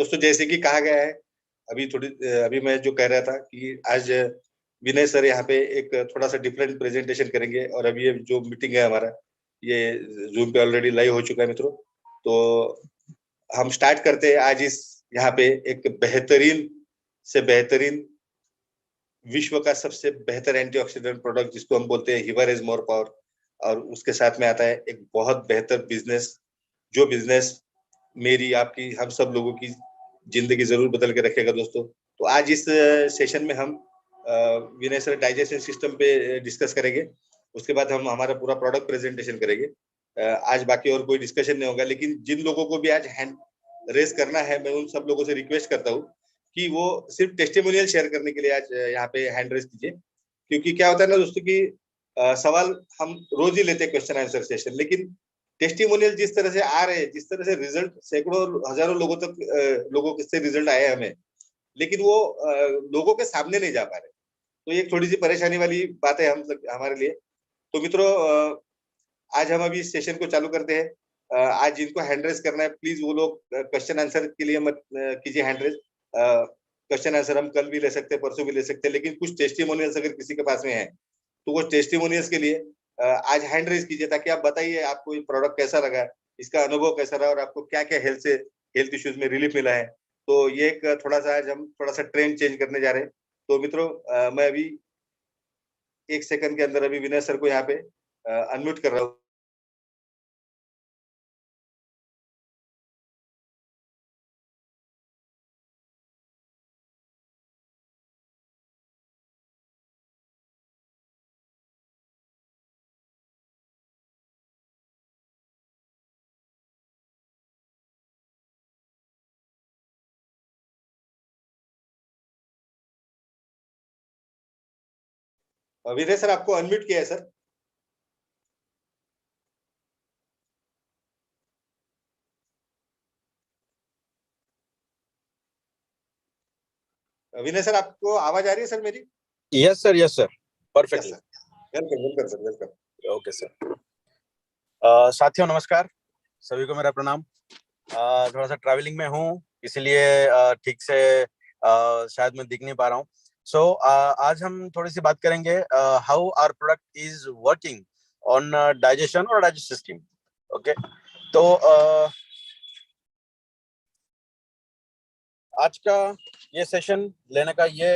दोस्तों जैसे कि कहा गया है, अभी मैं जो कह रहा था कि आज विनय सर यहाँ पे एक थोड़ा सा डिफरेंट प्रेजेंटेशन करेंगे। और अभी ये जो मीटिंग है हमारा, ये जूम पे ऑलरेडी लाइव हो चुका है मित्रों। तो हम स्टार्ट करते हैं आज इस यहाँ पे एक बेहतरीन से बेहतरीन, विश्व का सबसे बेहतर एंटीऑक्सीडेंट प्रोडक्ट जिसको हम बोलते हैं हिवर इज मोर पावर। और उसके साथ में आता है एक बहुत बेहतर बिजनेस, जो बिजनेस मेरी, आपकी, हम सब लोगों की जिंदगी जरूर बदल के रखेगा दोस्तों। तो आज इस सेशन में हम विनय सर डाइजेशन सिस्टम पे डिस्कस करेंगे। उसके बाद हम हमारा पूरा प्रोडक्ट प्रेजेंटेशन करेंगे। आज बाकी और कोई डिस्कशन नहीं होगा, लेकिन जिन लोगों को भी आज हैंड रेस करना है, मैं उन सब लोगों से रिक्वेस्ट करता हूँ कि वो सिर्फ टेस्टिमोनियल शेयर करने के लिए आज यहाँ पे हैंड रेस कीजिए। क्योंकि क्या होता है ना दोस्तों की सवाल हम रोज ही लेते हैं क्वेश्चन आंसर सेशन, लेकिन टेस्टिमोनियल जिस तरह से आ रहे हैं, जिस तरह से रिजल्ट सैकड़ों हजारों लोगों से रिजल्ट आए हमें, लेकिन वो लोगों के सामने नहीं जा पा रहे। तो ये थोड़ी सी परेशानी वाली बात है हमारे लिए। तो मित्रों, आज हम अभी इस सेशन को चालू करते हैं। आज जिनको हैंड रेस करना है, प्लीज वो लोग क्वेश्चन आंसर के लिए मत कीजिए हैंड रेस। क्वेश्चन आंसर हम कल भी ले सकते हैं, परसों भी ले सकते हैं, लेकिन कुछ टेस्टिमोनियल्स अगर किसी के पास में है तो वो टेस्टिमोनियल्स के लिए आज हैंड रेस कीजिए, ताकि आप बताइए आपको ये प्रोडक्ट कैसा लगा, इसका अनुभव कैसा रहा, और आपको क्या क्या हेल्थ इश्यूज में रिलीफ मिला है। तो ये एक थोड़ा सा आज हम थोड़ा सा ट्रेंड चेंज करने जा रहे हैं। तो मित्रों, मैं अभी 1 सेकंड के अंदर अभी विनय सर को यहाँ पे अनम्यूट कर रहा हूँ। विनय सर, आपको अनम्यूट किया है सर। विनय सर, आपको आवाज आ रही है सर मेरी? Yes sir, yes sir, perfectly. Welcome welcome sir, welcome. Okay sir. साथियों नमस्कार, सभी को मेरा प्रणाम। थोड़ा सा ट्रैवलिंग में हूँ, इसलिए ठीक से शायद मैं दिख नहीं पा रहा हूँ। सो आज हम थोड़ी सी बात करेंगे how our product is working on digestion और डाइजेस्ट सिस्टम। ओके, तो आज का ये सेशन लेने का ये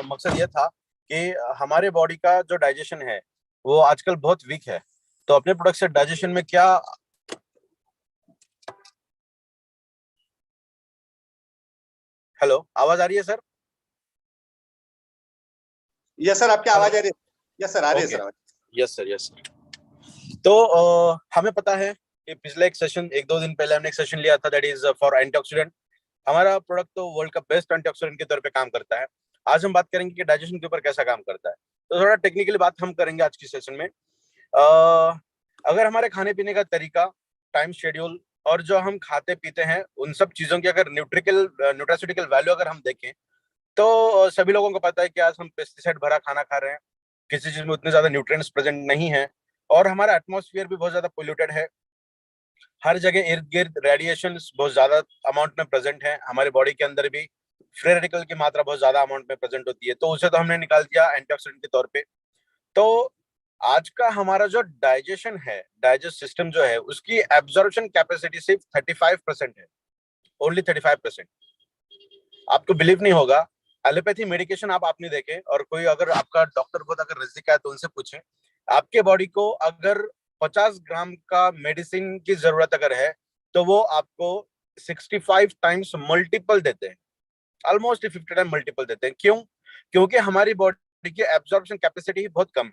मकसद ये था कि हमारे बॉडी का जो डाइजेशन है वो आजकल बहुत वीक है। तो अपने प्रोडक्ट से डाइजेशन में क्या, हेलो, आवाज आ रही है सर? यस सर, आपकी आवाज आ रही है। यस सर, आ रही है sir. Yes sir, yes sir. तो हमें पता है कि पिछले एक सेशन, 1-2 दिन पहले हमने एक सेशन लिया था, दैट इज फॉर एंटीऑक्सीडेंट। हमारा प्रोडक्ट तो वर्ल्ड का बेस्ट एंटीऑक्सीडेंट के तौर पे काम करता है। आज हम बात करेंगे कि डाइजेशन के ऊपर कैसा काम करता है। तो थोड़ा टेक्निकली बात हम करेंगे आज की सेशन में। अगर हमारे खाने पीने का तरीका, टाइम शेड्यूल और जो हम खाते पीते हैं उन सब चीजों की अगर न्यूट्रास्यूटिकल वैल्यू अगर हम देखें, तो सभी लोगों को पता है कि आज हम पेस्टिसाइड भरा खाना खा रहे हैं, किसी चीज में उतने ज्यादा न्यूट्रिएंट्स प्रेजेंट नहीं है, और हमारा एटमॉस्फेयर भी बहुत ज्यादा पोल्यूटेड है। हर जगह इर्द गिर्द रेडिएशन बहुत ज्यादा अमाउंट में प्रेजेंट है। हमारे बॉडी के अंदर भी फ्री रेडिकल की मात्रा बहुत ज्यादा अमाउंट में प्रेजेंट होती है, तो उसे तो हमने निकाल दिया एंटीऑक्सीडेंट के तौर पे। तो आज का हमारा जो डाइजेशन है, डाइजेस्ट सिस्टम जो है, उसकी एब्जॉर्प्शन कैपेसिटी सिर्फ 35% है, ओनली 35%। आपको बिलीव नहीं होगा, एलोपैथी मेडिकेशन आप आपने देखे, और कोई अगर आपका डॉक्टर को अगर नजदीक है तो उनसे पूछें, आपके बॉडी को अगर 50 ग्राम का मेडिसिन की जरूरत अगर है तो वो आपको 65 टाइम्स मल्टीपल देते हैं, ऑलमोस्ट 50 टाइम मल्टीपल देते हैं। क्यों? क्योंकि हमारी बॉडी की एब्जॉर्प्शन कैपेसिटी बहुत कम है।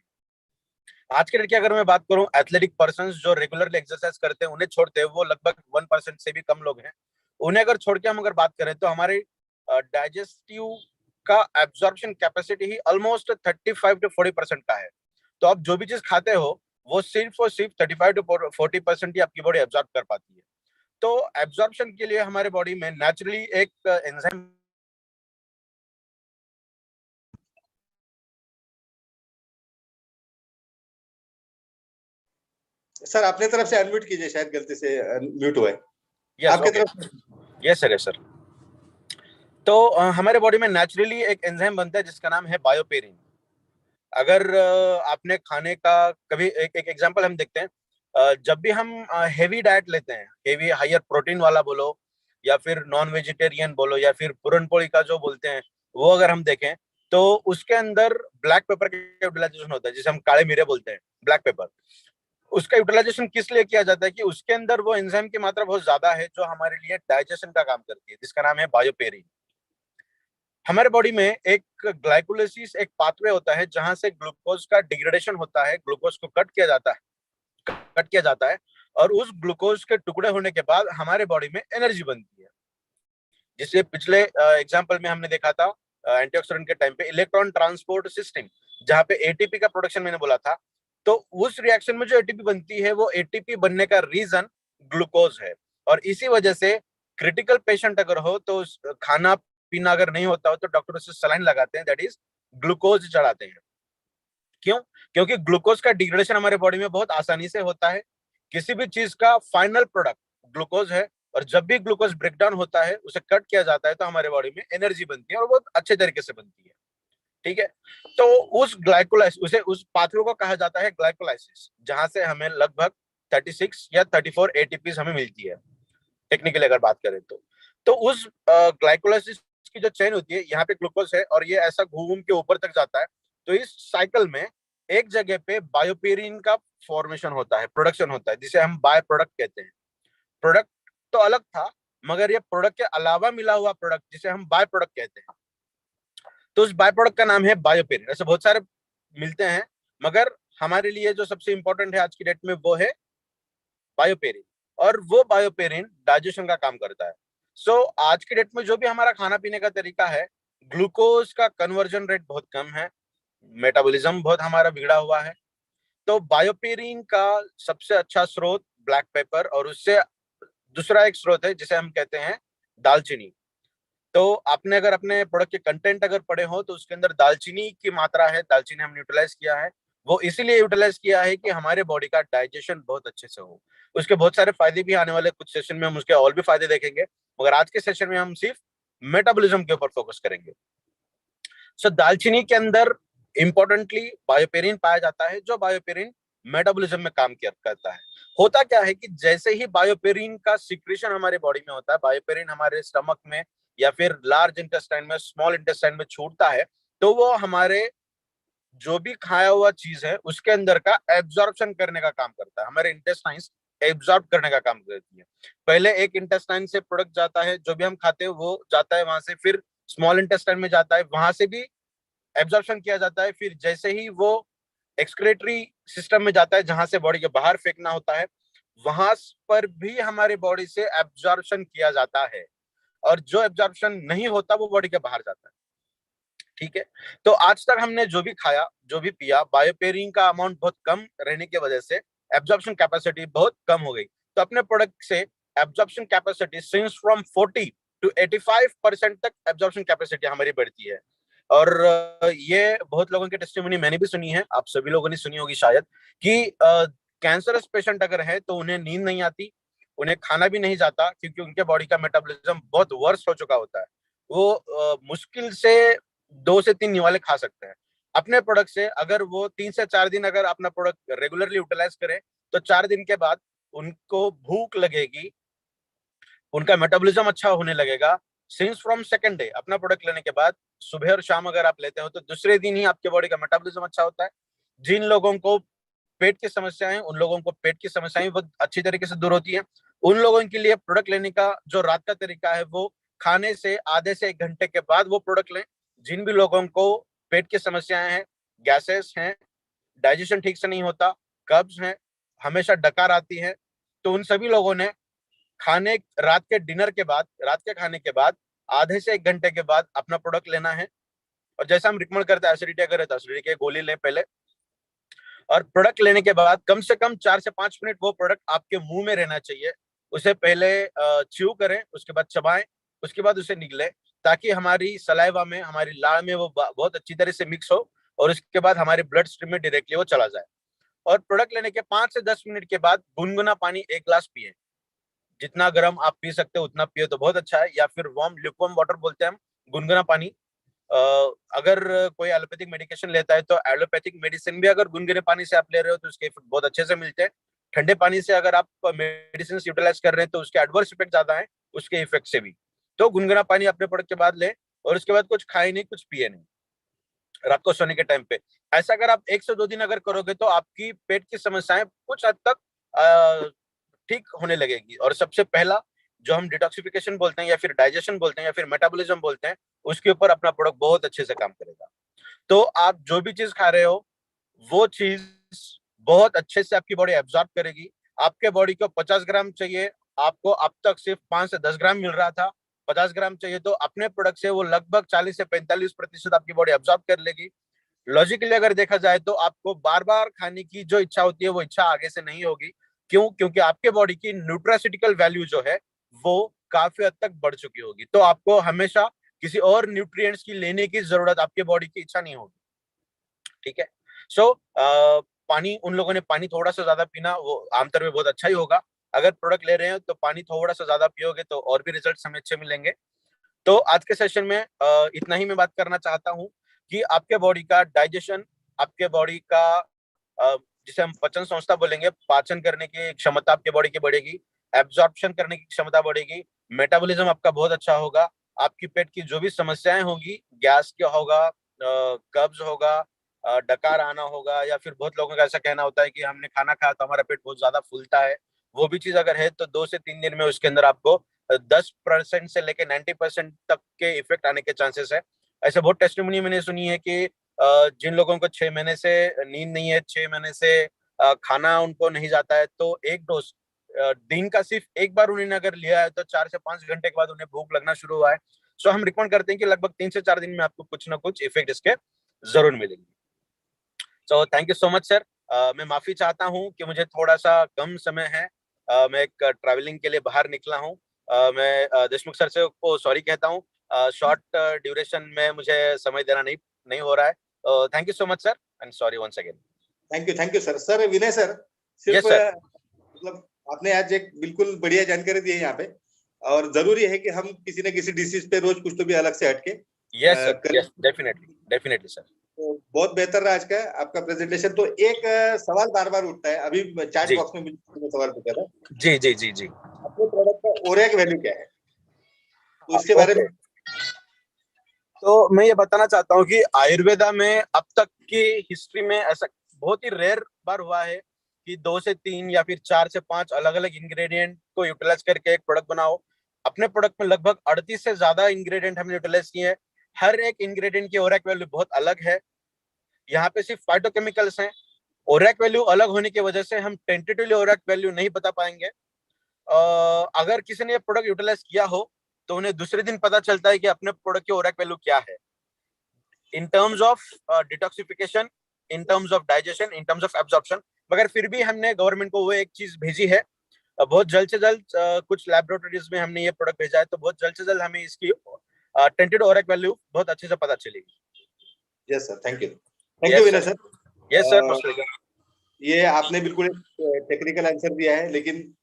आज के डेट की अगर मैं बात करूं, एथलेटिक पर्संस जो रेगुलरली एक्सरसाइज करते हैं उन्हें छोड़ते हैं, वो लगभग 1% से भी कम लोग हैं। उन्हें अगर छोड़ के हम अगर बात करें तो हमारे डाइजेस्टिव का absorption capacity he almost 35 to 40% का है। तो आप जो भी चीज खाते हो वो सिर्फ और सिर्फ 35 to 40% ही आपकी बॉडी एब्जॉर्ब कर पाती है। तो एब्जॉर्प्शन के लिए हमारे बॉडी में नेचुरली एक एंजाइम, सर अपने तरफ से अनम्यूट कीजिए, शायद गलती से म्यूट हुआ है। यस, आपके ओके, तरफ। Yes sir, yes sir. हमारे बॉडी में नेचुरली एक एंजाइम बनता है जिसका नाम है बायोपेरिन। अगर आपने खाने का कभी एक एग्जांपल हम देखते हैं, जब भी हम हेवी डाइट लेते हैं, हेवी हायर प्रोटीन वाला बोलो या फिर नॉन वेजिटेरियन बोलो या फिर पूरन पोली का जो बोलते हैं, वो अगर हम देखें तो उसके अंदर ब्लैक पेपर का यूटिलाइजेशन होता है, जिसे हम काले मिरे बोलते हैं, ब्लैक पेपर। उसका यूटिलाइजेशन किस लिए किया जाता है कि उसके अंदर वो एंजाइम की मात्रा बहुत ज्यादा है जो हमारे लिए डाइजेशन का काम करती है, जिसका नाम है बायोपेरिन। हमारे बॉडी में एक ग्लाइकोलाइसिस एक पाथवे होता है जहां से ग्लूकोज का डिग्रेडेशन होता है, ग्लूकोज को कट किया जाता है और उस ग्लूकोज के टुकड़े होने के बाद हमारे बॉडी में एनर्जी बनती है। जिससे पिछले एग्जांपल में हमने देखा था एंटीऑक्सीडेंट के टाइम पे इलेक्ट्रॉन ट्रांसपोर्ट सिस्टम, जहां पे एटीपी का प्रोडक्शन मैंने बोला था, तो उस रिएक्शन में जो एटीपी बनती है वो एटीपी बनने का रीजन ग्लूकोज है। और इसी वजह से क्रिटिकल पेशेंट अगर हो तो खाना पीना अगर नहीं होता हो तो डॉक्टर उसे सलाइन लगाते हैं, दैट इज ग्लूकोज चढ़ाते हैं। क्यों? क्योंकि ग्लूकोज का डिग्रेडेशन हमारे बॉडी में बहुत आसानी से होता है। किसी भी चीज का फाइनल प्रोडक्ट ग्लूकोज है और जब भी ग्लूकोज ब्रेकडाउन होता है, उसे कट किया जाता है तो हमारे बॉडी में एनर्जी बनती है और बहुत अच्छे तरीके से बनती है। ठीक है, तो उस ग्लाइकोलाइसिस उस पाथवे को कहा जाता है ग्लाइकोलाइसिस, जहां से हमें लगभग 36 या 34 एटीपीज हमें मिलती है टेक्निकली अगर बात करें तो उस ग्लाइकोलाइसिस की जो चेन होती है, यहाँ पे ग्लूकोज है और ये ऐसा घूम के ऊपर तक जाता है। तो इस साइकिल में एक जगह पे बायोपेरिन का फॉर्मेशन होता है, प्रोडक्शन होता है, जिसे हम बाय प्रोडक्ट कहते हैं। प्रोडक्ट तो अलग था, मगर ये प्रोडक्ट के अलावा मिला हुआ प्रोडक्ट जिसे हम बाय प्रोडक्ट कहते हैं, तो उस बाय प्रोडक्ट का नाम है बायोपेरिन। ऐसे बहुत सारे मिलते हैं, मगर हमारे लिए जो सबसे इंपॉर्टेंट है आज की डेट में वो है बायोपेरिन। और वो बायोपेरिन डाइजेशन का काम करता है। आज की डेट में जो भी हमारा खाना पीने का तरीका है, ग्लूकोज का कन्वर्जन रेट बहुत कम है, मेटाबॉलिज्म बहुत हमारा बिगड़ा हुआ है। तो बायोपेरिन का सबसे अच्छा स्रोत ब्लैक पेपर और उससे दूसरा एक स्रोत है जिसे हम कहते हैं दालचीनी। तो आपने अगर अपने प्रोडक्ट के कंटेंट अगर पढ़े हो तो उसके अंदर दालचीनी की मात्रा है, दालचीनी हमने यूटिलाइज किया है। वो इसीलिए यूटिलाइज किया है कि हमारे बॉडी का डाइजेशन बहुत अच्छे से हो। उसके बहुत सारे फायदे भी आने वाले कुछ सेशन में हम उसके और भी फायदे देखेंगे, मगर आज के सेशन में हम सिर्फ मेटाबॉलिज्म के ऊपर फोकस करेंगे। दालचीनी के अंदर इंपॉर्टेंटली बायोपेरिन पाया जाता है, जो बायोपेरिन मेटाबॉलिज्म में काम करता है। होता क्या है कि जैसे ही बायोपेरिन का सिक्रेशन हमारे बॉडी में होता है, बायोपेरिन हमारे स्टमक में या फिर लार्ज इंटेस्टाइन में, स्मॉल इंटेस्टाइन में छूटता है, तो वो हमारे जो भी खाया हुआ चीज है उसके अंदर का एब्जॉर्प्शन करने का काम करता है। हमारे इंटेस्टाइन्स एब्जॉर्ब करने का काम करती है। पहले एक इंटेस्टाइन से प्रोडक्ट जाता है, जो भी हम खाते हैं वो जाता है वहां से, फिर स्मॉल इंटेस्टाइन में जाता है, वहां से भी एब्जॉर्प्शन किया जाता है। फिर जैसे ही वो एक्सक्रेटरी सिस्टम में जाता है, जहां से बॉडी के बाहर फेंकना होता है, वहां पर भी हमारे बॉडी से एब्जॉर्प्शन किया जाता है। और जो एब्जॉर्प्शन नहीं होता वो बॉडी के बाहर जाता है। ठीक है, तो आज तक हमने जो भी खाया, जो भी पिया, बायोपेरिन का अमाउंट बहुत कम रहने की वजह से एब्जॉर्प्शन कैपेसिटी बहुत कम हो गई। तो अपने प्रोडक्ट से absorption capacity since from 40 to 85% तक एब्जॉर्प्शन कैपेसिटी हमारी बढ़ती है। और ये बहुत लोगों की टेस्टिमनी मैंने भी सुनी है, आप सभी लोगों ने सुनी होगी शायद, कि कैंसरस पेशेंट अगर है तो उन्हें नींद नहीं आती, उन्हें खाना भी नहीं जाता, क्योंकि उनके बॉडी का मेटाबॉलिज्म बहुत वर्स्ट हो चुका होता है। वो मुश्किल से 2 से 3 निवाले खा सकते हैं। अपने प्रोडक्ट से अगर वो 3 से 4 दिन अगर अपना प्रोडक्ट रेगुलरली यूटिलाइज करें, तो 4 दिन के बाद उनको भूख लगेगी, उनका मेटाबॉलिज्म अच्छा होने लगेगा। सिंस फ्रॉम सेकंड डे अपना प्रोडक्ट लेने के बाद, सुबह और शाम अगर आप लेते हो तो दूसरे दिन ही आपके बॉडी का मेटाबॉलिज्म अच्छा होता है। जिन लोगों को पेट की समस्याएं, उन लोगों को पेट की समस्याएं बहुत अच्छी तरीके से दूर होती है। उन लोगों के लिए प्रोडक्ट लेने का जो रात का तरीका है, वो खाने से आधे से 1 घंटे के बाद वो प्रोडक्ट लें। जिन भी लोगों को पेट की समस्याएं हैं, गैसेस हैं, डाइजेशन ठीक से नहीं होता, कब्ज है, हमेशा डकार आती है, तो उन सभी लोगों ने खाने रात के डिनर के बाद, रात के खाने के बाद आधे से 1 घंटे के बाद अपना प्रोडक्ट लेना है। और जैसा हम रिकमेंड करते हैं, एसिडिटी अगर है तो एसिडिटी की गोली लें पहले, और प्रोडक्ट लेने के बाद कम से कम 4 से 5 मिनट वो प्रोडक्ट आपके मुंह में रहना चाहिए। उसे पहले च्यू करें, उसके बाद चबाएं, उसके बाद उसे निगलें, ताकि हमारी सलाइवा में, हमारी लार में वो बहुत अच्छी तरह से मिक्स हो और उसके बाद हमारे ब्लड स्ट्रीम में डायरेक्टली वो चला जाए। और प्रोडक्ट लेने के 5 से 10 मिनट के बाद गुनगुना पानी 1 ग्लास पिए। जितना गर्म आप पी सकते हो उतना पिए तो बहुत अच्छा है, या फिर वार्म ल्यूकवार्म वाटर बोलते हैं हम, गुनगुना पानी। अगर कोई एलोपैथिक मेडिकेशन लेता है तो एलोपैथिक मेडिसिन भी अगर गुनगुने पानी से आप ले रहे हो तो उसके इफेक्ट बहुत अच्छे से मिलते हैं। ठंडे पानी से अगर आप मेडिसिन यूटिलाइज कर रहे हैं तो उसके एडवर्स इफेक्ट ज्यादा है उसके इफेक्ट से भी। तो गुनगुना पानी अपने प्रोडक्ट के बाद ले, और उसके बाद कुछ खाए नहीं, कुछ पिए नहीं रात को सोने के टाइम पे। ऐसा अगर आप 1 से 2 दिन अगर करोगे तो आपकी पेट की समस्याएं कुछ हद तक ठीक होने लगेगी। और सबसे पहला जो हम डिटॉक्सिफिकेशन बोलते हैं या फिर डाइजेशन बोलते हैं या फिर मेटाबॉलिज्म बोलते हैं, उसके ऊपर अपना प्रोडक्ट बहुत अच्छे से काम करेगा। तो आप जो भी चीज खा रहे हो वो चीज बहुत अच्छे से आपकी बॉडी एब्जॉर्ब करेगी। आपके बॉडी को 50 ग्राम चाहिए, आपको अब तक सिर्फ 5 से 10 ग्राम मिल रहा था। 50 ग्राम चाहिए तो अपने प्रोडक्ट से वो लगभग 40 से 45% आपकी बॉडी एब्जॉर्ब कर लेगी। लॉजिकली अगर देखा जाए तो आपको बार बार खाने की जो इच्छा होती है वो इच्छा आगे से नहीं होगी। क्यों? क्योंकि आपके बॉडी की न्यूट्रासिटिकल वैल्यू जो है वो काफी हद तक बढ़ चुकी होगी। तो आपको हमेशा किसी और न्यूट्रिएंट्स की लेने की जरूरत आपके बॉडी की इच्छा नहीं होगी। ठीक है। सो पानी, उन लोगों ने पानी थोड़ा सा ज्यादा पीना वो आमतौर में बहुत अच्छा ही होगा। अगर प्रोडक्ट ले रहे हो तो पानी थोड़ा सा ज्यादा पियोगे तो और भी रिजल्ट हमें अच्छे मिलेंगे। तो आज के सेशन में इतना ही मैं बात करना चाहता हूँ कि आपके बॉडी का डाइजेशन, आपके बॉडी का जिसे हम पचन संस्था बोलेंगे, पाचन करने की क्षमता आपके बॉडी की बढ़ेगी, एब्जॉर्प्शन करने की क्षमता बढ़ेगी, मेटाबॉलिज्म आपका बहुत अच्छा होगा। आपकी पेट की जो भी समस्याएं होगी, गैस क्या होगा, कब्ज होगा, डकार आना होगा, या फिर बहुत लोगों का ऐसा कहना होता है कि हमने खाना खाया तो हमारा पेट बहुत ज्यादा फूलता है, वो भी चीज अगर है तो 2 से 3 दिन में उसके अंदर आपको 10% से लेके 90% तक के इफेक्ट आने के चांसेस है। ऐसे बहुत टेस्टिमोनी मैंने सुनी है कि जिन लोगों को 6 महीने से नींद नहीं है, 6 महीने से खाना उनको नहीं जाता है, तो एक डोज दिन का सिर्फ एक बार उन्होंने अगर लिया है तो 4 से 5 घंटे के बाद उन्हें भूख लगना शुरू हुआ है। सो हम रिकमेंड करते हैं कि लगभग 3 से 4 दिन में आपको कुछ ना कुछ इफेक्ट इसके जरूर मिलेंगे। So thank you so much sir. मैं माफी चाहता हूँ कि मुझे थोड़ा सा कम समय है। मैं एक ट्रैवलिंग के लिए बाहर निकला हूँ। मैं देशमुख सर से को सॉरी कहता हूँ। शॉर्ट ड्यूरेशन में मुझे समय देना नहीं नहीं हो रहा है। Thank you so much sir and sorry once again. Thank you sir. Sir Vinay sir, सिर्फ यस सर। मतलब आपने आज एक बिल्कुल बढ़िया जानकारी दी है यहाँ पे, और जरूरी है कि हम किसी न किसी डिसीज पे रोज कुछ तो भी अलग से हटके यस सर, करें। Yes definitely definitely sir. तो बहुत बेहतर रहा आज का आपका प्रेजेंटेशन। तो एक सवाल बार बार उठता है, अभी चैट जी बॉक्स में मुझे सवाल पूछा था, जी जी जी जी। अपने प्रोडक्ट का ओरेक वैल्यू क्या है, तो इसके बारे में। ओके, तो मैं ये बताना चाहता हूँ कि आयुर्वेदा में अब तक की हिस्ट्री में ऐसा बहुत ही रेयर बार हुआ है कि 2 से 3 या फिर 4 से 5 अलग अलग इंग्रेडिएंट को यूटिलाइज करके एक प्रोडक्ट बनाओ। अपने प्रोडक्ट में लगभग 38 से ज्यादा इंग्रेडिएंट हमने यूटिलाइज किए हैं। हर एक इंग्रेडिएंट की ओरैक वैल्यू बहुत अलग है। यहाँ पे सिर्फ फाइटोकेमिकल्स हैं। ओरैक वैल्यू अलग होने की वजह से हम टेंटेटिवली ओरैक वैल्यू नहीं बता पाएंगे। अगर किसी ने ये प्रोडक्ट यूटिलाइज किया हो तो उन्हें दूसरे दिन पता चलता है कि अपने प्रोडक्ट की ओरैक वैल्यू क्या है, in terms of detoxification, in terms of digestion, in terms of absorption. मगर फिर भी हमने गवर्नमेंट को वो एक चीज भेजी है, बहुत जल्द से जल्द कुछ लैबोरेटरीज में हमने ये प्रोडक्ट भेजा है, तो बहुत जल्द से जल्द हमें इसकी टेंटेड ओरैक वैल्यू बहुत अच्छे से पता चलेगी। Yes sir, thank you yes Vinay sir, sir. Yes sir most welcome. ये आपने बिल्कुल टेक्निकल आंसर दिया है, लेकिन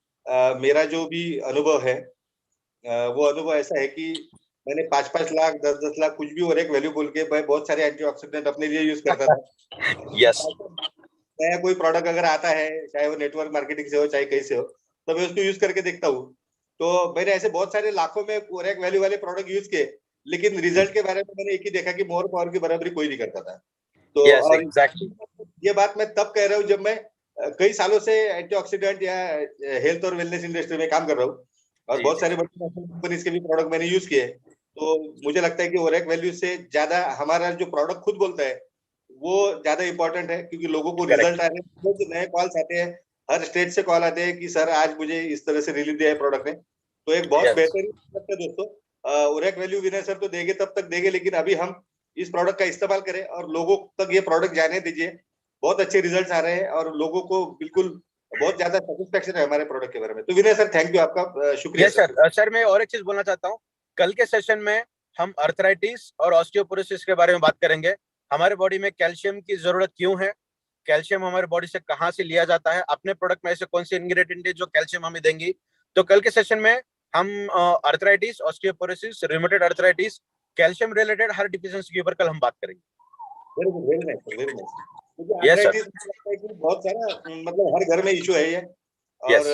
मेरा जो भी अनुभव है, वो अनुभव ऐसा है कि मैंने 5-5 लाख 10-10 लाख कुछ भी और एक वैल्यू बोल के मैं बहुत सारे एंटीऑक्सीडेंट अपने लिए यूज करता था। यस नया कोई प्रोडक्ट अगर आता है, चाहे वो नेटवर्क मार्केटिंग से हो चाहे कहीं से हो, तो मैं उसको यूज करके देखता हूँ। तो मैंने ऐसे बहुत सारे लाखों में ओरेक वैल्यू वाले प्रोडक्ट यूज किए, लेकिन रिजल्ट के बारे में मैंने एक ही देखा कि मोर पावर की बराबरी कोई नहीं करता था। तो यस और एग्जैक्टली। ये बात मैं तब कह रहा हूँ जब मैं कई सालों से एंटीऑक्सीडेंट या हेल्थ और वेलनेस इंडस्ट्री में काम कर रहा हूँ, और जी बहुत जी सारे मल्टीनेशनल कंपनीज के भी प्रोडक्ट मैंने यूज किए। तो मुझे लगता है कि ओरेक वैल्यू से ज्यादा हमारा जो प्रोडक्ट खुद बोलता है वो ज्यादा इंपॉर्टेंट है, क्योंकि लोगों को करेक्ट। रिजल्ट आ रहे हैं, रोज नए कॉल्स आते हैं, हर स्टेट से कॉल आते हैं कि सर आज मुझे इस तरह से रिलीज दिया है प्रोडक्ट ने। तो एक बहुत यस बेहतरीन प्रोडक्ट है दोस्तों। ओरेक वैल्यू विनर सर तो देंगे तब तक देंगे, लेकिन अभी हम इस प्रोडक्ट का इस्तेमाल करें और लोगों तक ये प्रोडक्ट जाने दीजिए। बहुत अच्छे रिजल्ट आ रहे हैं और लोगों को बिल्कुल बहुत ज्यादा सेटिस्फेक्शन है हमारे प्रोडक्ट के बारे में। तो विनय सर, थैंक यू, आपका शुक्रिया यस सर। सर। सर मैं और एक चीज बोलना चाहता हूँ। कल के सेशन में हम अर्थराइटिस और ऑस्टियोपोरोसिस के बारे में बात करेंगे। हमारे बॉडी में कैल्शियम की जरूरत क्यों है, कैल्शियम हमारे बॉडी से कहाँ से लिया जाता है, अपने प्रोडक्ट में ऐसे कौन से इंग्रेडिएंट है जो कैल्शियम हमें देंगी। तो कल के सेशन में हम arthritis, osteoporosis, rheumatoid arthritis, calcium related हर डिफिशियंसी के ऊपर कल हम बात करेंगे। Very good, very nice, very nice. क्योंकि यस सर, आर्थराइटिस मुझे लगता है कि बहुत सारा मतलब हर घर में इशू है ये, और यस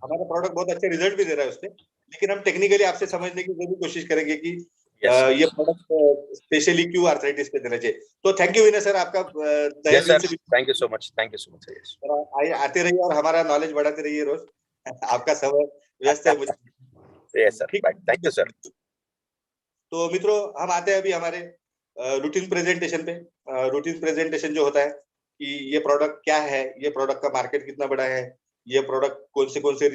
हमारा प्रोडक्ट बहुत अच्छे रिजल्ट भी दे रहा है उससे। लेकिन हम टेक्निकली आपसे समझने की जरूर कोशिश करेंगे कि यस ये प्रोडक्ट स्पेशली क्यों आर्थराइटिस पे देना चाहिए। तो थैंक यू विनय सर, आपका तहे यस दिल सर, से thank you so much, thank you so much yes. आते रहिए और हमारा नॉलेज बढ़ाते रहिए रोज। आपका समय व्यस्त है मुझे, यस सर, ठीक। Thank you sir. तो मित्रों, हम आते हैं अभी हमारे रूटीन प्रेजेंटेशन पे। रूटीन प्रेजेंटेशन जो होता है कि ये प्रोडक्ट क्या है, ये प्रोडक्ट का मार्केट कितना बड़ा है, ये प्रोडक्ट कौन से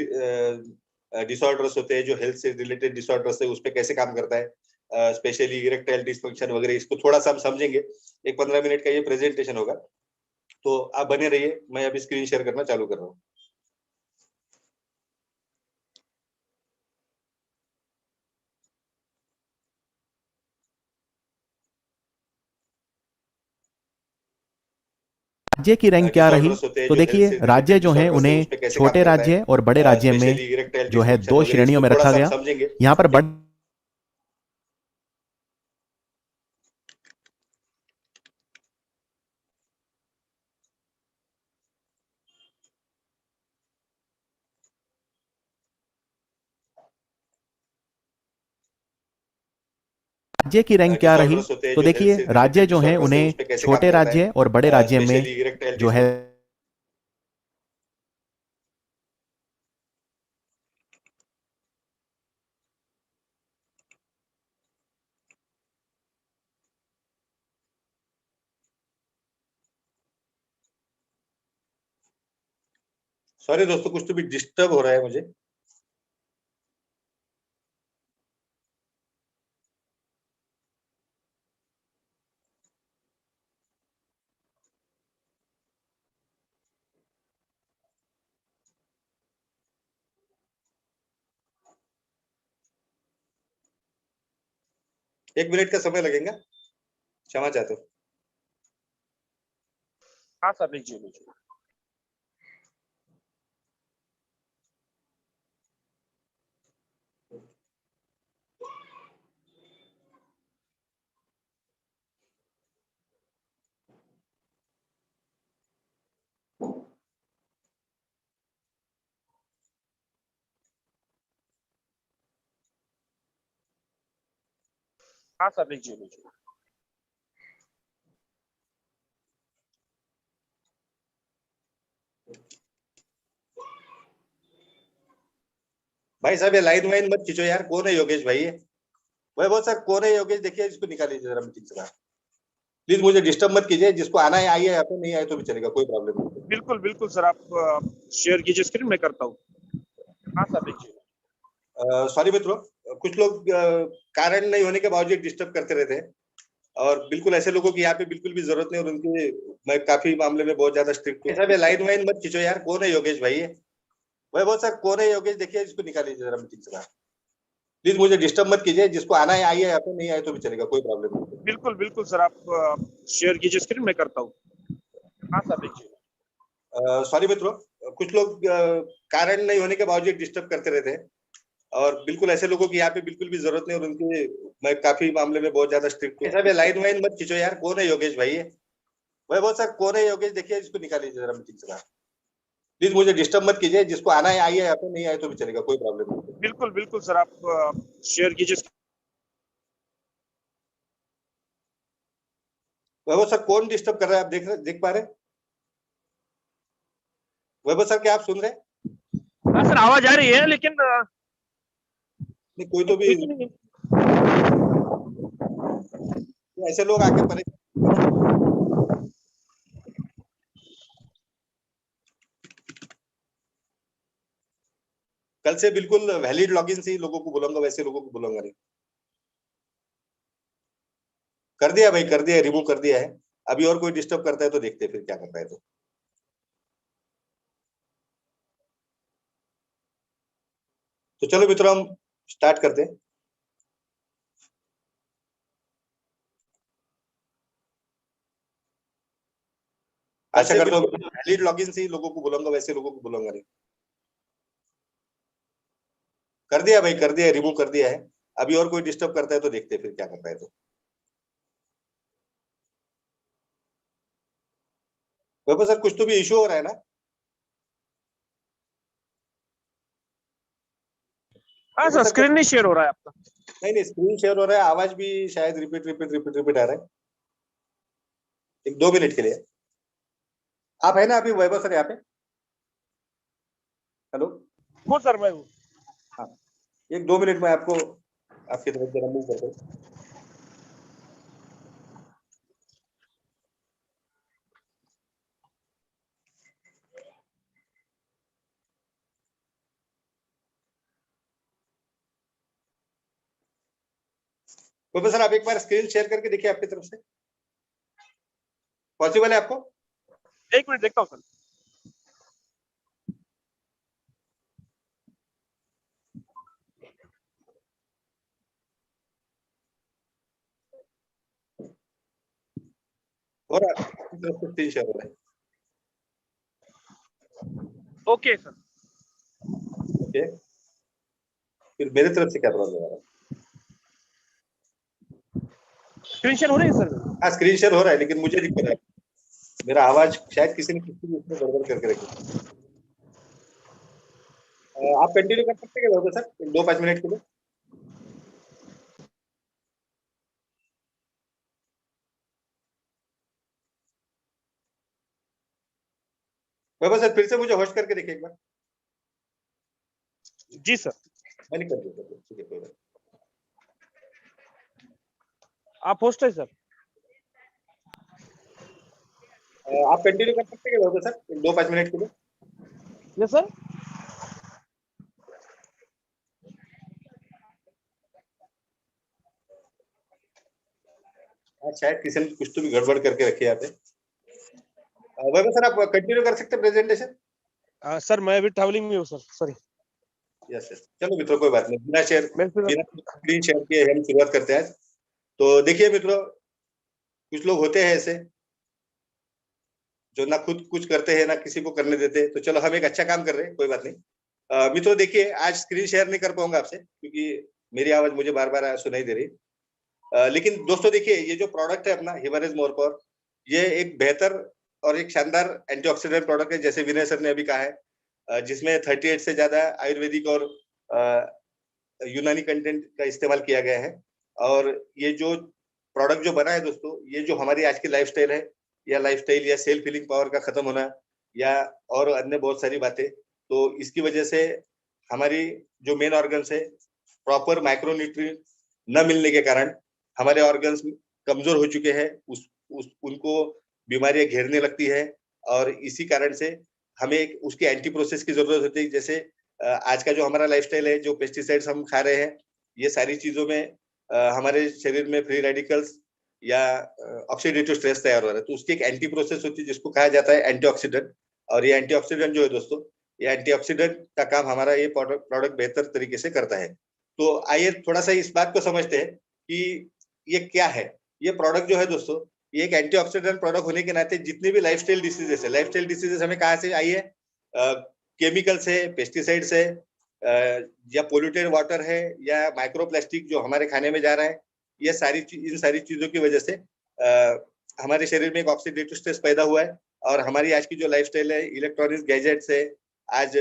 डिसऑर्डर्स होते हैं जो हेल्थ से रिलेटेड डिसऑर्डर्स है उस पर कैसे काम करता है, स्पेशली इरेक्टाइल डिस्फंक्शन वगैरह, इसको थोड़ा सा हम समझेंगे। एक 15 मिनट का ये प्रेजेंटेशन होगा, तो आप बने रहिए। मैं अभी स्क्रीन शेयर करना चालू कर रहा हूँ। राज्य की रैंक क्या रही, तो देखिए राज्य जो हैं उन्हें छोटे राज्य और बड़े राज्य में जो है 2 श्रेणियों में रखा गया। यहाँ पर बड़े राज्य की रैंक क्या रही, तो देखिए राज्य जो हैं उन्हें छोटे राज्य और बड़े राज्य में जो है सॉरी दोस्तों, कुछ तो भी डिस्टर्ब हो रहा है मुझे। एक मिनट का समय लगेगा, क्षमा चाहते हो। हाँ सर, लीजिए लीजिए। हाँ सर, लीजिए लीजिए। भाई साहब, ये लाइन वाइन मत खींचो यार। कौन है योगेश भाई? वह बहुत सर, कौन है योगेश? देखिए इसको निकालिए जरा मीटिंग से बाहर। प्लीज मुझे डिस्टर्ब मत कीजिए। जिसको आना है आइए, यहाँ पे नहीं आए तो भी चलेगा, कोई प्रॉब्लम नहीं। बिल्कुल बिल्कुल सर, आप शेयर कीजिए स्क्रीन, मैं करता हूँ। हाँ सर, लीजिए। सॉरी मित्रों, कुछ लोग कारण नहीं होने के बावजूद डिस्टर्ब करते रहते हैं, और बिल्कुल ऐसे लोगों की यहाँ पे बिल्कुल भी जरूरत नहीं। और उनके मैं काफी मामले में बहुत ज्यादा स्ट्रिक्ट हूँ। साहब, ये लाइन वाइन मत खींचो यार। कौन है योगेश भाई? वह बहुत सर, कौन है योगेश? देखिए इसको निकालिए जरा मीटिंग से बाहर। प्लीज मुझे डिस्टर्ब मत कीजिए। जिसको आना है आइए, यहाँ पे नहीं आए तो भी चलेगा, कोई प्रॉब्लम नहीं। बिल्कुल बिल्कुल सर, आप शेयर कीजिए स्क्रीन, मैं करता हूँ। हाँ सर, लीजिए। सॉरी मित्रों, कुछ लोग कारण नहीं होने के बावजूद डिस्टर्ब करते रहते हैं, और बिल्कुल ऐसे लोगों की यहाँ पे बिल्कुल भी जरूरत नहीं। और उनके मैं काफी मामले में बहुत ज्यादा स्ट्रिक्ट हूँ। साहब, ये लाइन वाइन मत खींचो यार। कौन है योगेश भाई? वह बहुत सर, कौन है योगेश? देखिए इसको निकालिए जरा मीटिंग से बाहर। प्लीज मुझे डिस्टर्ब मत कीजिए। जिसको आना है आइए, यहाँ पे नहीं आए तो भी चलेगा, कोई प्रॉब्लम नहीं। बिल्कुल बिल्कुल सर, आप शेयर कीजिए। वैभव सर, कौन डिस्टर्ब कर रहा है? आप देख पा रहे हैं? वैभव सर, क्या आप सुन रहे हैं? हाँ सर, आवाज आ रही है, लेकिन नहीं, कोई तो भी ऐसे लोग आके परेशान। कल से बिल्कुल वैलिड लॉगिन से ही लोगों को बुलाऊंगा, वैसे लोगों को बुलाऊंगा नहीं। कर दिया भाई, कर दिया, रिमूव कर दिया है। अभी और कोई डिस्टर्ब करता है तो देखते हैं फिर क्या करता है। तो चलो मित्रों, हम स्टार्ट करते हैं। आशा करता हूँ वैलिड लॉगिन से ही लोगों को बुलाऊंगा, वैसे लोगों को बुलाऊंगा नहीं। कर दिया भाई, कर दिया, रिमूव कर दिया है। अभी और कोई डिस्टर्ब करता है तो देखते हैं फिर क्या करता है। वैभव सर कुछ तो भी इशू हो रहा है ना? हाँ सर, स्क्रीन नहीं शेयर हो रहा है आपका। नहीं, स्क्रीन शेयर हो रहा है, आवाज भी शायद रिपीट आ रहा है। 1-2 मिनट के लिए आप है ना अभी वैभव सर यहाँ पे? हेलो। हो सर, मैं हूँ। हाँ, 1-2 मिनट में आपको आपकी तरफ जरा मूव करते हैं। वैभव सर आप एक बार स्क्रीन शेयर करके देखिए आपकी तरफ से, पॉसिबल है आपको? 1 मिनट देखता हूँ सर। हो रहा है स्क्रीन शेयर हो रहा है? Okay sir. ओके, फिर मेरे तरफ से क्या प्रॉब्लम आ रहा है? स्क्रीन शेयर हो रही है सर? हाँ स्क्रीन शेयर हो रहा है, लेकिन मुझे दिक्कत है, मेरा आवाज शायद किसी ने किसी उसमें गड़बड़ करके रखी। आप कंटिन्यू कर सकते हैं क्या सर 2-5 मिनट के लिए? वैभव सर फिर से मुझे होस्ट करके देखिए एक बार। जी सर। मैंने कर दिया, ठीक है, कोई बात। आप होस्ट है सर? आप कंटिन्यू कर सकते हैं क्या सर 2-5 मिनट के लिए? Yes sir. शायद किसी ने कुछ तो भी गड़बड़ करके रखी है यहाँ पे। वैभव सर आप कंटिन्यू कर सकते हैं प्रेजेंटेशन? सर मैं अभी ट्रैवलिंग में हूँ सर, सॉरी। यस यस, चलो मित्रों कोई बात नहीं, बिना स्क्रीन शेयर किए हम शुरुआत करते हैं। तो देखिए मित्रों, कुछ लोग होते हैं ऐसे जो ना खुद कुछ करते हैं ना किसी को करने देते, तो चलो हम एक अच्छा काम कर रहे हैं, कोई बात नहीं। मित्रों देखिए, आज स्क्रीन शेयर नहीं कर पाऊंगा आपसे क्योंकि मेरी आवाज मुझे बार बार सुनाई दे रही। लेकिन दोस्तों देखिए, ये जो प्रोडक्ट है अपना हिमालयज मोरपावर, ये एक बेहतर और एक शानदार एंटीऑक्सीडेंट प्रोडक्ट है, जैसे विनय सर ने अभी कहा है, जिसमें 38 से ज्यादा आयुर्वेदिक और यूनानी कंटेंट का इस्तेमाल किया गया है। और ये जो प्रोडक्ट जो बना है दोस्तों, ये जो हमारी आज की लाइफस्टाइल है, या लाइफस्टाइल या सेल्फ हीलिंग पावर का खत्म होना, या और अन्य बहुत सारी बातें, तो इसकी वजह से हमारी जो मेन ऑर्गन्स है, प्रॉपर माइक्रोन्यूट्रिएंट न मिलने के कारण हमारे ऑर्गन्स कमजोर हो चुके हैं, उनको बीमारियां घेरने लगती है, और इसी कारण से हमें उसकी एंटी प्रोसेस की जरूरत होती है। जैसे आज का जो हमारा लाइफस्टाइल है, जो पेस्टिसाइड्स हम खा रहे हैं, ये सारी चीजों में हमारे शरीर में फ्री रेडिकल्स या ऑक्सीडेटिव स्ट्रेस तैयार हो रहा है, तो उसकी एक एंटी प्रोसेस होती है जिसको कहा जाता है एंटीऑक्सीडेंट। और ये एंटीऑक्सीडेंट जो है दोस्तों, ये एंटीऑक्सीडेंट का काम हमारा ये प्रोडक्ट बेहतर तरीके से करता है। तो आइए थोड़ा सा इस बात को समझते हैं कि ये क्या है। ये प्रोडक्ट जो है दोस्तों, ये एक एंटीऑक्सीडेंट प्रोडक्ट होने के नाते जितनी भी लाइफस्टाइल डिसीजेस है, लाइफस्टाइल डिसीजेस हमें कहाँ से आई है? केमिकल से, पेस्टिसाइड से, या पोल्यूटेड वाटर है, या माइक्रोप्लास्टिक जो हमारे खाने में जा रहा है, ये इन सारी चीजों की वजह से हमारे शरीर में एक ऑक्सीडेटिव स्ट्रेस पैदा हुआ है। और हमारी आज की जो लाइफस्टाइल है, इलेक्ट्रॉनिक्स गैजेट्स है, आज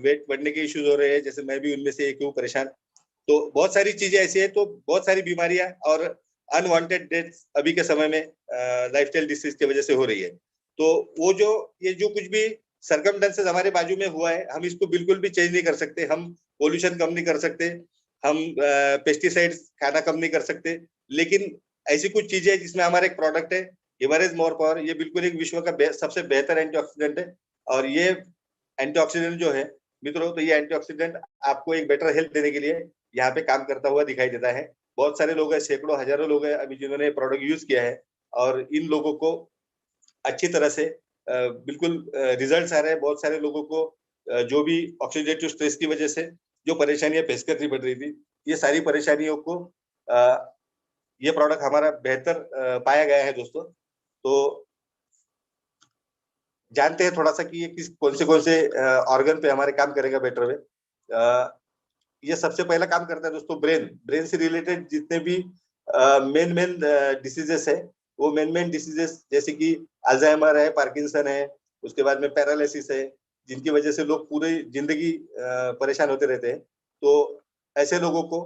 वेट बढ़ने के इश्यूज हो रहे हैं, जैसे मैं भी उनमें से एक हूँ परेशान। तो बहुत सारी चीजें ऐसी है, तो बहुत सारी बीमारियां और अनवांटेड डेथ्स अभी के समय में लाइफस्टाइल डिसीज की वजह से हो रही है। तो वो जो ये जो कुछ भी सरकमस्टेंसेस हमारे बाजू में हुआ है, हम इसको बिल्कुल भी चेंज नहीं कर सकते। हम पोल्यूशन कम नहीं कर सकते, हम पेस्टिसाइड्स खाना कम नहीं कर सकते, लेकिन ऐसी कुछ चीजें जिसमें हमारा एक प्रोडक्ट है हिमालयज मोरपावर, ये बिल्कुल एक विश्व का सबसे बेहतर एंटीऑक्सीडेंट है। और ये एंटीऑक्सीडेंट जो है मित्रों, तो ये एंटीऑक्सीडेंट आपको एक बेटर हेल्थ देने के लिए यहाँ पे काम करता हुआ दिखाई देता है। बहुत सारे लोग हैं, सैकड़ों हजारों लोग हैं अभी जिन्होंने प्रोडक्ट यूज किया है, और इन लोगों को अच्छी तरह से बिल्कुल रिजल्ट्स आ रहे हैं। बहुत सारे लोगों को जो भी ऑक्सीडेटिव स्ट्रेस की वजह से जो परेशानियां फेस करनी पड़ रही थी, ये सारी परेशानियों को ये प्रोडक्ट हमारा बेहतर पाया गया है दोस्तों। तो जानते हैं थोड़ा सा कि ये कौन से ऑर्गन पे हमारे काम करेगा बेटर वे। ये सबसे पहला काम करता है दोस्तों ब्रेन से रिलेटेड जितने भी मेन डिसीजेस है, वो मेन डिसीजेस जैसे कि अल्जाइमर है, पार्किंसन है, उसके बाद में पैरालिसिस है, जिनकी वजह से लोग पूरी जिंदगी परेशान होते रहते हैं। तो ऐसे लोगों को,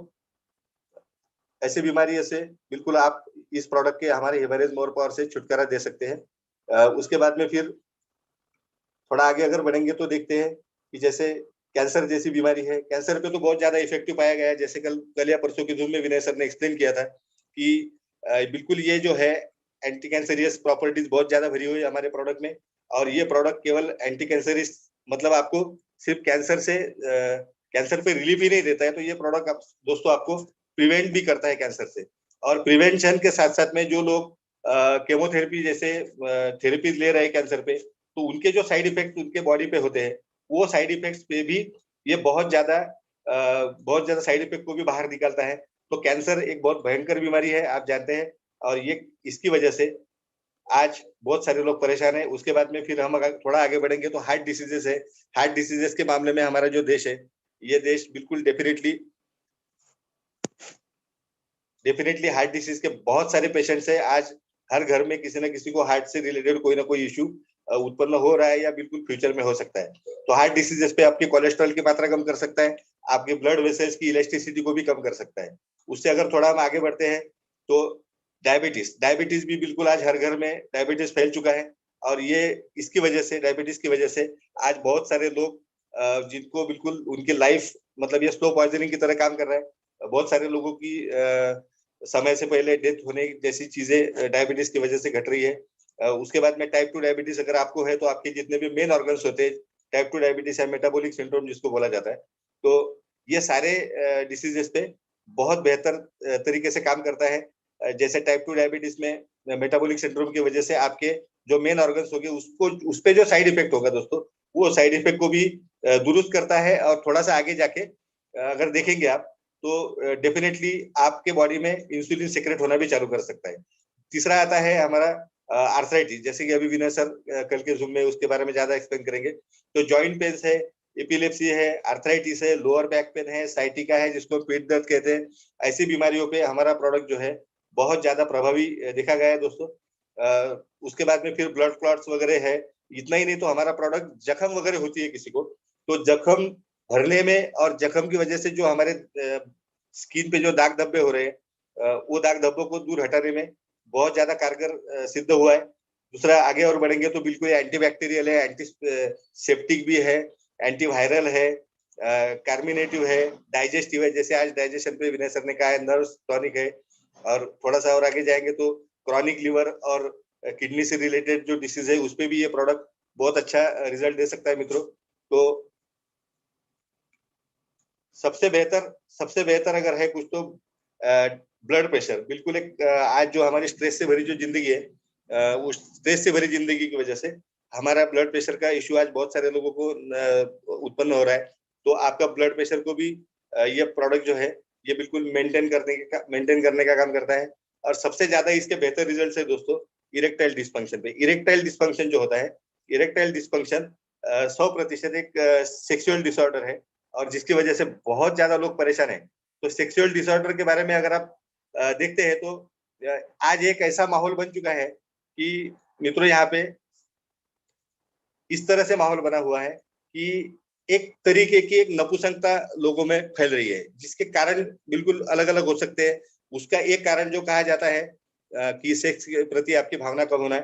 ऐसी बीमारियों से बिल्कुल आप इस प्रोडक्ट के हमारे हेवरेज मोर पावर से छुटकारा दे सकते हैं। उसके बाद में फिर थोड़ा आगे अगर बढ़ेंगे तो देखते हैं कि जैसे कैंसर जैसी बीमारी है, कैंसर पे तो बहुत ज्यादा इफेक्टिव पाया गया है। जैसे कल या परसों के जूम में विनय सर ने एक्सप्लेन किया था कि बिल्कुल ये जो है एंटी कैंसरियस प्रॉपर्टीज बहुत ज्यादा भरी हुई है हमारे प्रोडक्ट में, और ये प्रोडक्ट केवल एंटी कैंसरियस मतलब आपको सिर्फ कैंसर पे रिलीफ ही नहीं देता है, तो ये प्रोडक्ट दोस्तों आपको प्रिवेंट भी करता है कैंसर से। और प्रिवेंशन के साथ साथ में जो लोग केमोथेरेपी जैसे थेरेपी ले रहे हैं कैंसर पे, तो उनके जो साइड इफेक्ट उनके बॉडी पे होते हैं, वो साइड इफेक्ट्स पे भी ये बहुत ज्यादा साइड इफेक्ट को भी बाहर निकालता है। तो कैंसर एक बहुत भयंकर बीमारी है, आप जानते हैं, और ये इसकी वजह से आज बहुत सारे लोग परेशान है। उसके बाद में फिर हम अगर थोड़ा आगे बढ़ेंगे तो हार्ट डिसीजेस है। हार्ट डिसीजेस के मामले में हमारा जो देश है, ये देश बिल्कुल डेफिनेटली हार्ट डिसीज के बहुत सारे पेशेंट्स है। आज हर घर में किसी न किसी को हार्ट से रिलेटेड कोई ना कोई इश्यू उत्पन्न हो रहा है या बिल्कुल फ्यूचर में हो सकता है। तो हार्ट डिसीजेस पे आपकी कोलेस्ट्रॉल की मात्रा कम कर सकता है, आपके ब्लड वेसल्स की इलास्टिसिटी को भी कम कर सकता है। उससे अगर थोड़ा हम आगे बढ़ते हैं तो डायबिटीज भी बिल्कुल आज हर घर में डायबिटीज फैल चुका है, और ये इसकी वजह से, डायबिटीज की वजह से आज बहुत सारे लोग जिनको बिल्कुल उनकी लाइफ मतलब ये स्लो पॉइजनिंग की तरह काम कर रहा है। बहुत सारे लोगों की समय से पहले डेथ होने जैसी चीजें डायबिटीज की वजह से घट रही है। उसके बाद में टाइप 2 डायबिटीज अगर आपको है तो आपके जितने भी मेन ऑर्गन्स होते हैं, टाइप 2 डायबिटीज या मेटाबॉलिक सिंड्रोम जिसको बोला जाता है, तो ये सारे डिसीजेस पे बहुत बेहतर तरीके से काम करता है। जैसे टाइप 2 डायबिटीज में मेटाबॉलिक सिंड्रोम की वजह से आपके जो मेन ऑर्गन्स होंगे उसको उस पे जो साइड इफेक्ट होगा दोस्तों, वो साइड इफेक्ट को भी दुरुस्त करता है। और थोड़ा सा आगे जाके अगर देखेंगे आप तो डेफिनेटली आपके बॉडी में इंसुलिन सेक्रेट होना भी चालू कर सकता है। तीसरा आता है हमारा आर्थराइटिस, जैसे कि अभी विनय सर कल के जूम में उसके बारे में ज्यादा एक्सप्लेन करेंगे। तो जॉइंट पेन है, एपिलेप्सी है, आर्थराइटिस है, लोअर बैक पेन है, साइटिका है जिसको पेट दर्द कहते हैं, ऐसी बीमारियों पे हमारा प्रोडक्ट जो है बहुत ज्यादा प्रभावी देखा गया है दोस्तों। उसके बाद में फिर ब्लड क्लॉट्स वगैरह है। इतना ही नहीं तो हमारा प्रोडक्ट जख्म वगैरह होती है किसी को, तो जख्म भरने में और जख्म की वजह से जो हमारे स्किन पे जो दाग धब्बे हो रहे हैं, वो दाग धब्बों को दूर हटाने में बहुत ज्यादा कारगर सिद्ध हुआ है। दूसरा आगे और बढ़ेंगे तो बिल्कुल एंटीबैक्टीरियल है, एंटी सेप्टिक भी है, एंटीवायरल है, कार्मिनेटिव है, डाइजेस्टिव है, जैसे आज डाइजेशन पे विनय सर ने कहा है, नर्व्स टॉनिक है। और थोड़ा सा और आगे जाएंगे तो क्रॉनिक लिवर और किडनी से रिलेटेड जो डिसीज है उस पे भी ये प्रोडक्ट बहुत अच्छा रिजल्ट दे सकता है मित्रों। तो सबसे बेहतर अगर है कुछ तो ब्लड प्रेशर, बिल्कुल एक आज जो हमारी स्ट्रेस से भरी जो जिंदगी है, उस स्ट्रेस से भरी जिंदगी की वजह से हमारा ब्लड प्रेशर का इश्यू आज बहुत सारे लोगों को उत्पन्न हो रहा है। तो आपका ब्लड प्रेशर को भी ये प्रोडक्ट जो है ये बिल्कुल मेंटेन करने का काम करता है। और सबसे ज्यादा इसके बेहतर रिजल्ट है दोस्तों इरेक्टाइल डिस्फंक्शन पे। इरेक्टाइल डिस्फंक्शन जो होता है, इरेक्टाइल डिस्फंक्शन 100% एक सेक्सुअल डिसऑर्डर है, और जिसकी वजह से बहुत ज्यादा लोग परेशान है। तो सेक्सुअल डिसऑर्डर के बारे में अगर आप देखते हैं तो आज एक ऐसा माहौल बन चुका है कि मित्रों यहाँ पे इस तरह से माहौल बना हुआ है कि एक तरीके की एक नपुंसकता लोगों में फैल रही है, जिसके कारण बिल्कुल अलग अलग हो सकते हैं। उसका एक कारण जो कहा जाता है कि सेक्स के प्रति आपकी भावना कम होना है,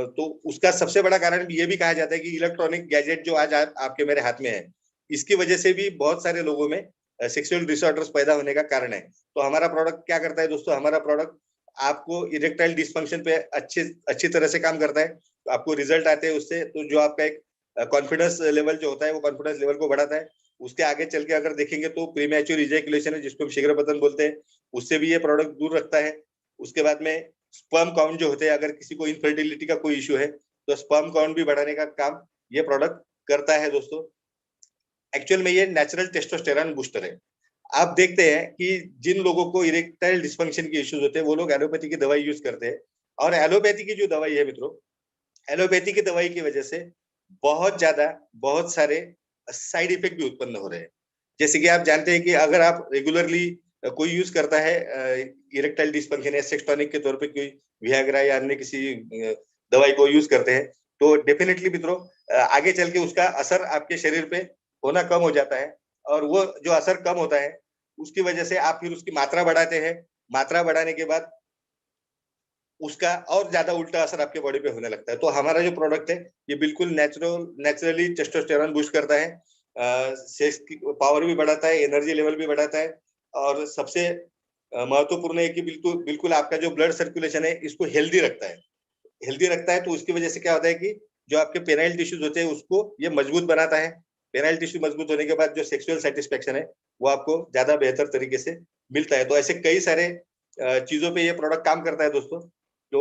तो उसका सबसे बड़ा कारण ये भी कहा जाता है कि इलेक्ट्रॉनिक गैजेट जो आज आपके मेरे हाथ में है, इसकी वजह से भी बहुत सारे लोगों में सेक्सुअल डिसऑर्डर्स पैदा होने का कारण है। तो हमारा प्रोडक्ट क्या करता है दोस्तों, हमारा प्रोडक्ट आपको इरेक्टाइल डिस्फंक्शन पे अच्छी तरह से काम करता है। तो आपको रिजल्ट आते हैं उससे, तो जो आपका एक कॉन्फिडेंस लेवल जो होता है वो कॉन्फिडेंस लेवल को बढ़ाता है। उसके आगे चल के अगर देखेंगे तो प्रीमैच्योर इजैकुलेशन है जिसको हम शीघ्रपतन बोलते हैं, उससे भी ये प्रोडक्ट दूर रखता है। उसके बाद में स्पर्म काउंट जो होते हैं, अगर किसी को इनफर्टिलिटी का कोई इश्यू है तो स्पर्म काउंट भी बढ़ाने का काम ये प्रोडक्ट करता है दोस्तों। एक्चुअल में ये नेचुरल टेस्टोस्टेरोन बूस्टर है। आप देखते हैं कि जिन लोगों को इरेक्टाइल डिस्फंक्शन के इश्यूज होते हैं वो लोग एलोपैथी की दवाई यूज करते हैं, और एलोपैथी की जो दवाई है मित्रों, एलोपैथी की दवाई की वजह से बहुत सारे साइड इफेक्ट भी उत्पन्न हो रहे हैं। जैसे कि आप जानते हैं कि अगर आप रेगुलरली कोई यूज करता है इरेक्टाइल डिस्फंक्शन या सेक्स टॉनिक के तौर पे, कोई वियाग्रा या अन्य किसी दवाई को यूज करते हैं, तो डेफिनेटली मित्रों आगे चल के उसका असर आपके शरीर पे होना कम हो जाता है। और वो जो असर कम होता है उसकी वजह से आप फिर उसकी मात्रा बढ़ाते हैं। मात्रा बढ़ाने के बाद उसका और ज्यादा उल्टा असर आपके बॉडी पे होने लगता है। तो हमारा जो प्रोडक्ट है ये बिल्कुल नेचुरली टेस्टोस्टेरोन बूस्ट करता है, सेक्स की पावर भी बढ़ाता है, एनर्जी लेवल भी बढ़ाता है, और सबसे महत्वपूर्ण है कि बिल्कुल बिल्कुल आपका जो ब्लड सर्कुलेशन है इसको हेल्दी रखता है। हेल्दी रखता है तो उसकी वजह से क्या होता है कि जो आपके पेनाइल टिश्यूज होते हैं उसको ये मजबूत बनाता है। पेनाइल टिश्यू मजबूत होने के बाद जो सेक्सुअल सेटिस्फेक्शन है वो आपको ज्यादा बेहतर तरीके से मिलता है। तो ऐसे कई सारे चीजों पे ये प्रोडक्ट काम करता है दोस्तों। तो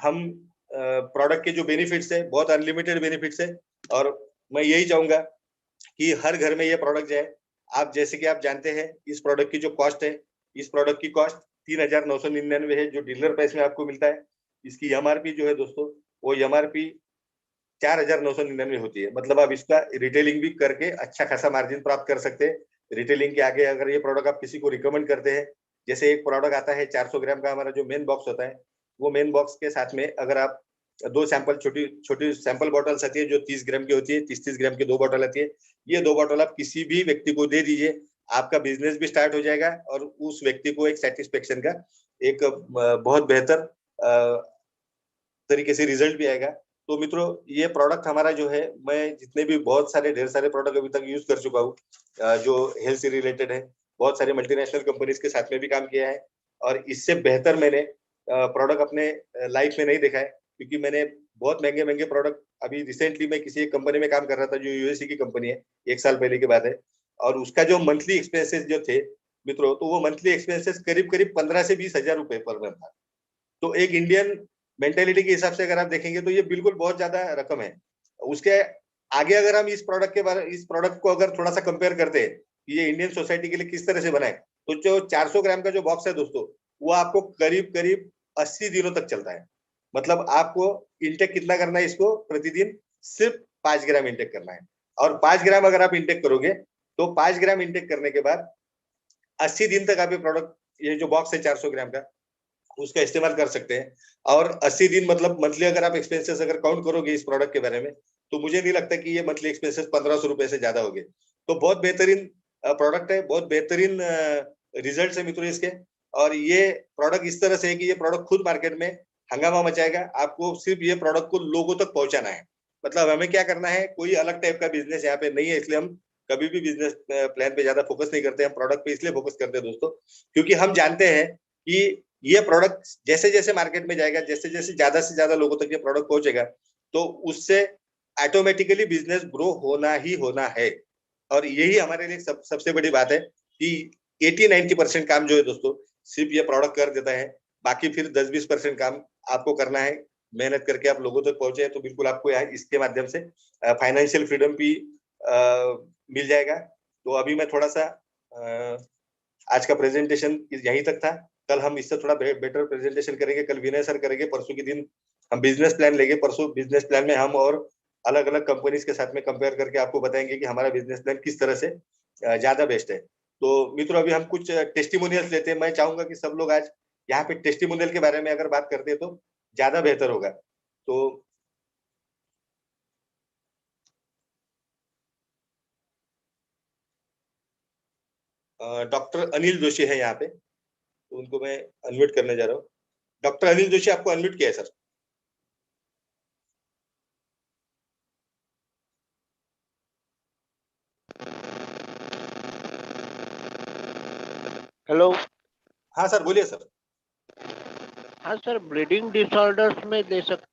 हम प्रोडक्ट के जो बेनिफिट्स है बहुत अनलिमिटेड बेनिफिट्स है, और मैं यही चाहूंगा कि हर घर में ये प्रोडक्ट जाए। आप जैसे कि आप जानते हैं इस प्रोडक्ट की जो कॉस्ट है, इस प्रोडक्ट की कॉस्ट 3,999 है जो डीलर प्राइस में आपको मिलता है। इसकी एमआरपी जो है दोस्तों वो एमआरपी 4,999 होती है। मतलब आप इसका रिटेलिंग भी करके अच्छा खासा मार्जिन प्राप्त कर सकते हैं। रिटेलिंग के आगे अगर ये प्रोडक्ट आप किसी को रिकमेंड करते हैं, जैसे एक प्रोडक्ट आता है 400 ग्राम का हमारा जो मेन बॉक्स होता है, वो मेन बॉक्स के साथ में अगर आप 2 सैंपल छोटी छोटी सैंपल बॉटल्स आती है जो 30 ग्राम की होती है, 30-30 ग्राम की 2 बॉटल आती है। ये 2 बॉटल आप किसी भी व्यक्ति को दे दीजिए, आपका बिजनेस भी स्टार्ट हो जाएगा और उस व्यक्ति को एक सेटिस्फेक्शन का एक बहुत बेहतर तरीके से रिजल्ट भी आएगा। तो मित्रों ये प्रोडक्ट हमारा जो है, मैं जितने भी बहुत सारे ढेर सारे प्रोडक्ट अभी तक यूज कर चुका हूँ जो हेल्थ से रिलेटेड है, बहुत सारे मल्टीनेशनल कंपनीज के साथ में भी काम किया है, और इससे बेहतर मैंने प्रोडक्ट अपने लाइफ में नहीं देखा है। क्योंकि मैंने बहुत महंगे महंगे प्रोडक्ट, अभी रिसेंटली मैं किसी एक कंपनी में काम कर रहा था जो यूएसए की कंपनी है, 1 साल पहले की बात है, और उसका जो मंथली एक्सपेंसेस जो थे मित्रों, तो वो मंथली एक्सपेंसेस करीब करीब 15 से 20 हजार रुपए पर मंथ था। तो एक इंडियन मेंटेलिटी के हिसाब से अगर आप देखेंगे तो ये बिल्कुल बहुत ज्यादा रकम है। उसके आगे अगर हम इस प्रोडक्ट को अगर थोड़ा सा कंपेयर करते हैं कि ये इंडियन सोसाइटी के लिए किस तरह से बना है, तो जो 400 ग्राम का जो बॉक्स है दोस्तों, वो आपको करीब करीब 80 दिनों तक चलता है। मतलब आपको इंटेक कितना करना है इसको, प्रतिदिन सिर्फ 5 ग्राम इंटेक करना है। और 5 ग्राम अगर आप इंटेक करोगे तो 5 ग्राम इंटेक करने के बाद 80 दिन तक आप ये प्रोडक्ट, ये जो बॉक्स है 400 ग्राम का, उसका इस्तेमाल कर सकते हैं। और 80 दिन मतलब मंथली अगर आप एक्सपेंसेस अगर काउंट करोगे इस प्रोडक्ट के बारे में, तो मुझे नहीं लगता कि ये मंथली एक्सपेंसेस 1500 रुपए से ज्यादा होंगे। तो बहुत बेहतरीन प्रोडक्ट है, बहुत बेहतरीन रिजल्ट है मित्रों इसके। और ये प्रोडक्ट इस तरह से है कि ये प्रोडक्ट खुद मार्केट में हंगामा मचाएगा। आपको सिर्फ ये प्रोडक्ट को लोगों तक पहुंचाना है। मतलब हमें क्या करना है, कोई अलग टाइप का बिजनेस यहाँ पे नहीं है, इसलिए हम कभी भी बिजनेस प्लान पे ज्यादा फोकस नहीं करते हैं। प्रोडक्ट पे इसलिए फोकस करते हैं दोस्तों क्योंकि हम जानते हैं कि ये प्रोडक्ट जैसे जैसे मार्केट में जाएगा, जैसे जैसे ज्यादा से ज्यादा लोगों तक ये प्रोडक्ट पहुंचेगा, तो उससे ऑटोमेटिकली बिजनेस ग्रो होना ही होना है। और यही हमारे लिए सबसे बड़ी बात है कि 80-90% काम जो है दोस्तों सिर्फ ये प्रोडक्ट कर देता है। बाकी फिर 10-20% काम आपको करना है, मेहनत करके आप लोगों तक पहुंचे तो बिल्कुल आपको इसके माध्यम से फाइनेंशियल फ्रीडम भी मिल जाएगा। तो अभी मैं थोड़ा सा आज का प्रेजेंटेशन यहीं तक था। कल हम इससे थोड़ा बेटर प्रेजेंटेशन करेंगे, कल विनय सर करेंगे, परसों के दिन हम बिजनेस प्लान लेंगे। परसों बिजनेस प्लान में हम और अलग अलग कंपनीज के साथ में कंपेयर करके आपको बताएंगे कि हमारा बिजनेस प्लान किस तरह से ज्यादा बेस्ट है। तो मित्रों अभी हम कुछ टेस्टिमोनियल्स लेते हैं। मैं चाहूंगा कि सब लोग आज यहाँ पे टेस्टिमोनियल के बारे में अगर बात करते हैं तो ज्यादा बेहतर होगा। तो डॉक्टर अनिल जोशी है यहाँ पे, तो उनको मैं अनम्यूट करने जा रहा हूँ। डॉक्टर अनिल जोशी आपको अनम्यूट किया है सर। हेलो। हाँ सर बोलिए सर। हाँ सर, ब्लीडिंग डिसऑर्डर्स में दे सकते